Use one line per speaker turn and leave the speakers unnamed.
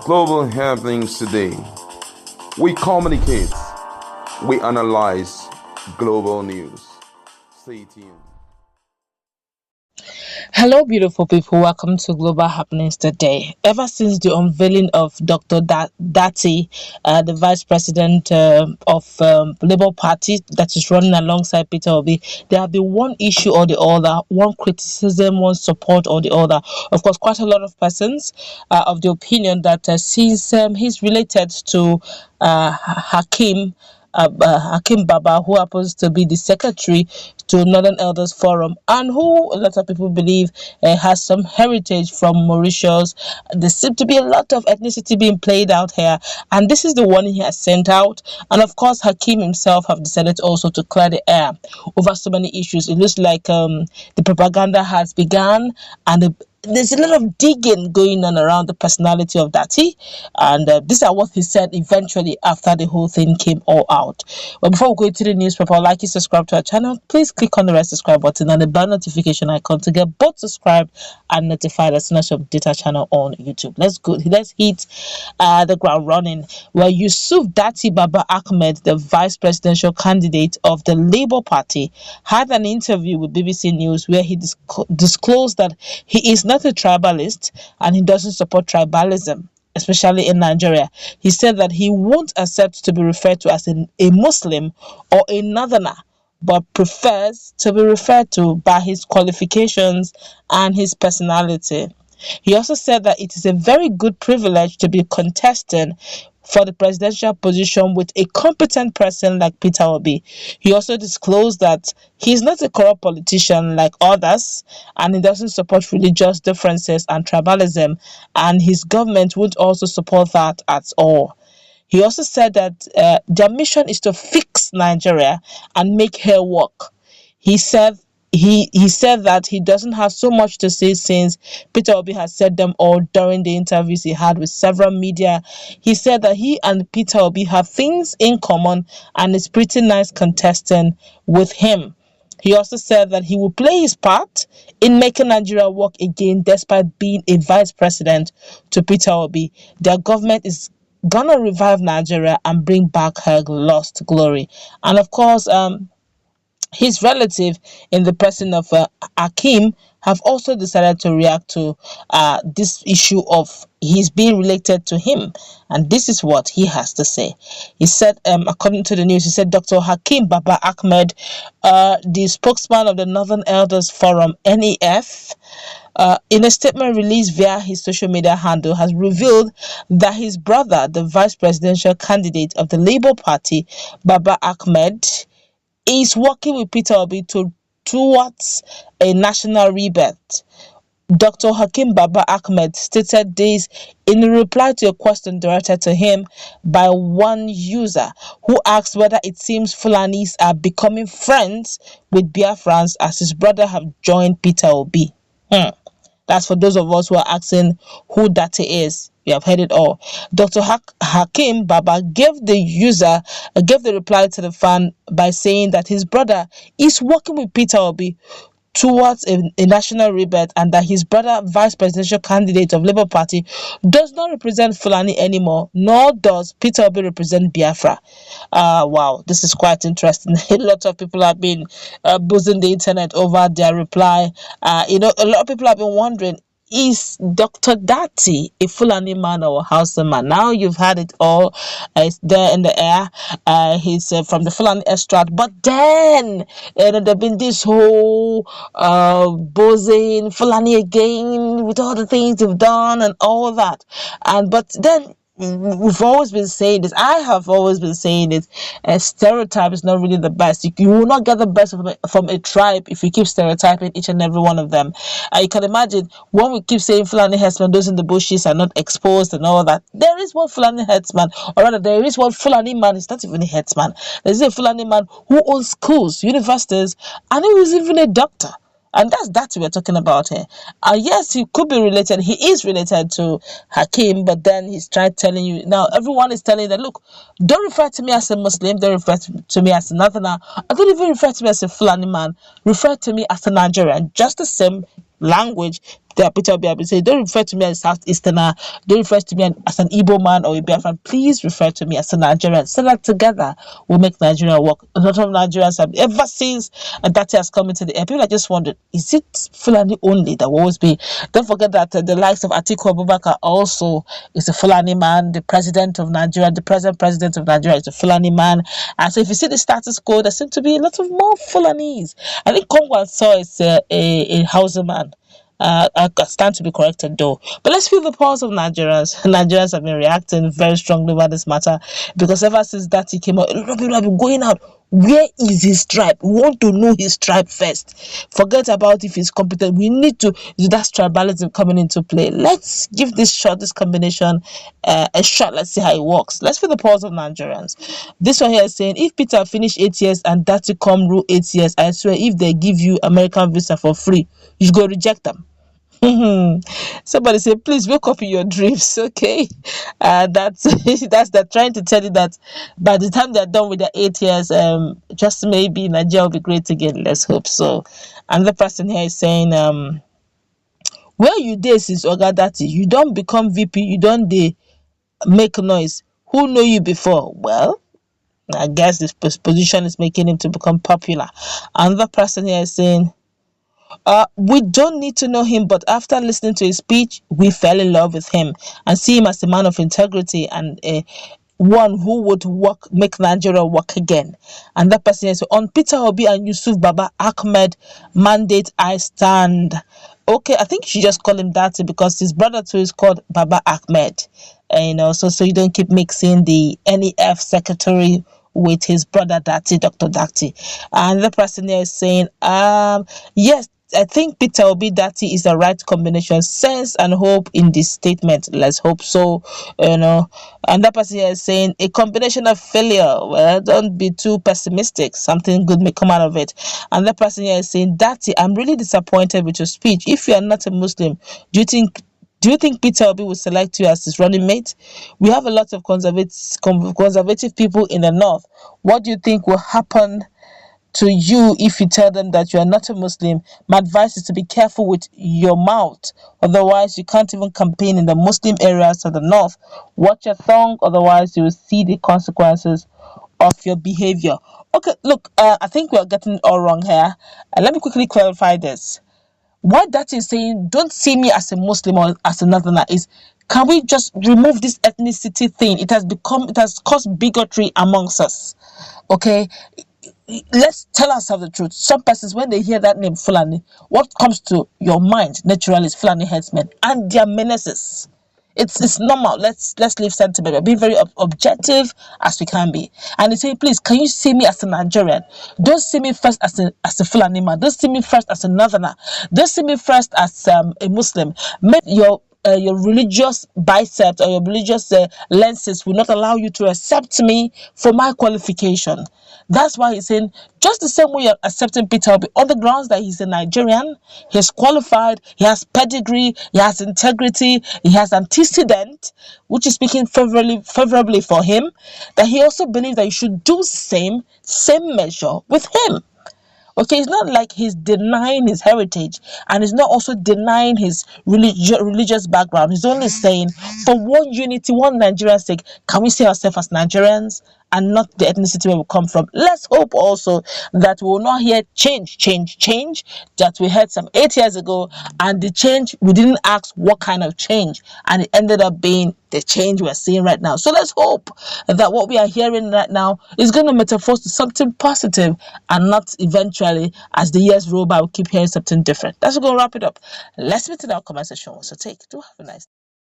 global happenings today. We communicate, we analyze global news. Stay tuned.
Hello, beautiful people. Welcome to Global Happenings Today. Ever since the unveiling of Dr. Datti, the Vice President of Labour Party that is running alongside Peter Obi, there have been one issue or the other, one criticism, one support or the other. Of course, quite a lot of persons of the opinion that since he's related to Hakim Baba, who happens to be the secretary to Northern Elders Forum, and who a lot of people believe has some heritage from Mauritius. There seems to be a lot of ethnicity being played out here, and this is the one he has sent out. And of course, Hakim himself have decided also to clear the air over so many issues. It looks like the propaganda has begun, and there's a lot of digging going on around the personality of Datti, and these are what he said eventually after the whole thing came all out. But before we go into the newspaper, I'd like you to subscribe to our channel. Please click on the red subscribe button and the bell notification icon to get both subscribed and notified as soon as we update our channel on YouTube. Let's hit the ground running. Well, Yusuf Datti Baba-Ahmed, the vice presidential candidate of the Labour Party, had an interview with BBC News where he disclosed that he is not a tribalist and he doesn't support tribalism, especially in Nigeria. He said that he won't accept to be referred to as a Muslim or a Northerner, but prefers to be referred to by his qualifications and his personality. He also said that it is a very good privilege to be contesting for the presidential position with a competent person like Peter Obi. He also disclosed that he's not a corrupt politician like others, and he doesn't support religious differences and tribalism, and his government would also support that at all. He also said that their mission is to fix Nigeria and make her work. He said that he doesn't have so much to say since Peter Obi has said them all during the interviews he had with several media. He said that he and Peter Obi have things in common and it's pretty nice contesting with him. He also said that he will play his part in making Nigeria work again despite being a vice president to Peter Obi. Their government is gonna revive Nigeria and bring back her lost glory. And of course, his relative in the person of Hakim have also decided to react to this issue of his being related to him, and this is what he has to say. He said, according to the news, he said Dr. Hakim Baba-Ahmed, the spokesman of the Northern Elders Forum, NEF, in a statement released via his social media handle, has revealed that his brother, the vice presidential candidate of the Labour Party, Baba-Ahmed, is working with Peter Obi towards a national rebirth. Dr. Hakim Baba-Ahmed stated this in reply to a question directed to him by one user who asked whether it seems Fulanis are becoming friends with Biafrans as his brother have joined Peter Obi. That's for those of us who are asking who Datti is. You have heard it all. Dr. Hakim Baba gave the reply to the fan by saying that his brother is working with Peter Obi towards a national rebirth, and that his brother, vice presidential candidate of Labour Party, does not represent Fulani anymore, nor does Peter Obi represent Biafra. Wow, this is quite interesting. A lot of people have been buzzing the internet over their reply. A lot of people have been wondering, is Dr. Datti a Fulani man or a Hausa man? Now you've had it all. It's there in the air. He's from the Fulani extract. But then there's been this whole buzzing Fulani again with all the things they've done and all that. But then we've always been saying this. I have always been saying it. Stereotype is not really the best. You will not get the best from a tribe if you keep stereotyping each and every one of them. You can imagine when we keep saying Fulani herdsmen, those in the bushes are not exposed and all that. There is one Fulani herdsman, or rather, there is one Fulani man. It's not even a herdsman. There's a Fulani man who owns schools, universities, and he was even a doctor. And that's that we're talking about here. Yes, he could be related. He is related to Hakim, but then he's trying telling you. Now, everyone is telling you that, look, don't refer to me as a Muslim. Don't refer to me as a Northerner. I don't even refer to me as a Fulani man. Refer to me as a Nigerian. Just the same language, that Peter Obi have been saying, don't refer to me as Southeasterner, don't refer to me as an Igbo man or a Biafran, please refer to me as a Nigerian. So that together we'll make Nigeria work. A lot of Nigerians have, ever since Datti has come into the air, people have just wondered, is it Fulani only that will always be? Don't forget that the likes of Atiku Abubakar also is a Fulani man, the president of Nigeria, the present president of Nigeria is a Fulani man. And so if you see the status quo, there seems to be a lot of more Fulanese. I think Congo saw it's a Hausa man. I stand to be corrected though. But let's feel the pulse of Nigerians. Nigerians have been reacting very strongly about this matter because ever since that he came out, a lot of people have been going out. Where is his tribe? We want to know his tribe first. Forget about if he's competent. We need to do that tribalism coming into play. Let's give this combination a shot. Let's see how it works. Let's feel the pulse of Nigerians. This one here is saying, if Peter finish 8 years and Datti come rule 8 years, I swear if they give you American visa for free, you go reject them. Somebody say, please wake up in your dreams, okay? That's that trying to tell you that by the time they're done with their 8 years, just maybe Nigeria will be great again. Let's hope so. Another person here is saying, where you dey since Oga Datti, you don't become VP, you don't make noise. Who know you before? Well, I guess this position is making him to become popular. Another person here is saying, we don't need to know him, but after listening to his speech, we fell in love with him and see him as a man of integrity and one who would make Nigeria work again. And that person is on Peter Obi and Yusuf Baba-Ahmed mandate, I stand. Okay, I think you should just call him Datti because his brother too is called Baba-Ahmed. So you don't keep mixing the NEF secretary with his brother Datti, Dr. Datti. And the person here is saying, yes, I think Peter Obi Datti is the right combination. Sense and hope in this statement. Let's hope so. And that person here is saying a combination of failure. Well, don't be too pessimistic. Something good may come out of it. And that person here is saying, Datti, I'm really disappointed with your speech. If you are not a Muslim, do you think Peter Obi will select you as his running mate? We have a lot of conservative people in the north. What do you think will happen to you if you tell them that you are not a Muslim? My advice is to be careful with your mouth. Otherwise, you can't even campaign in the Muslim areas of the north. Watch your tongue. Otherwise, you will see the consequences of your behavior. Okay, look, I think we are getting it all wrong here. Let me quickly clarify this. What that is saying, don't see me as a Muslim or as a Northerner, is can we just remove this ethnicity thing? It has caused bigotry amongst us. Okay, let's tell ourselves the truth. Some persons, when they hear that name Fulani, what comes to your mind naturally is Fulani headsmen and their menaces. It's normal. Let's leave sentiment, but be very objective as we can be. And they say, please, can you see me as a Nigerian? Don't see me first as a Fulani man. Don't see me first as a Northerner. Don't see me first as a Muslim. Make your religious biceps or your religious lenses will not allow you to accept me for my qualification. That's why he's saying, just the same way you're accepting Peter Obi on the grounds that he's a Nigerian, he's qualified, he has pedigree, he has integrity, he has antecedent, which is speaking favorably for him, that he also believes that you should do same measure with him. Okay, it's not like he's denying his heritage and he's not also denying his religious background. He's only saying, for one unity, one Nigerian sake, can we see ourselves as Nigerians and not the ethnicity where we come from? Let's hope also that we will not hear change that we heard some 8 years ago, and the change, we didn't ask what kind of change, and it ended up being the change we're seeing right now. So let's hope that what we are hearing right now is going to metamorphose to something positive and not eventually, as the years roll by, we'll keep hearing something different. That's going to wrap it up. Let's meet in our comment section. So do have a nice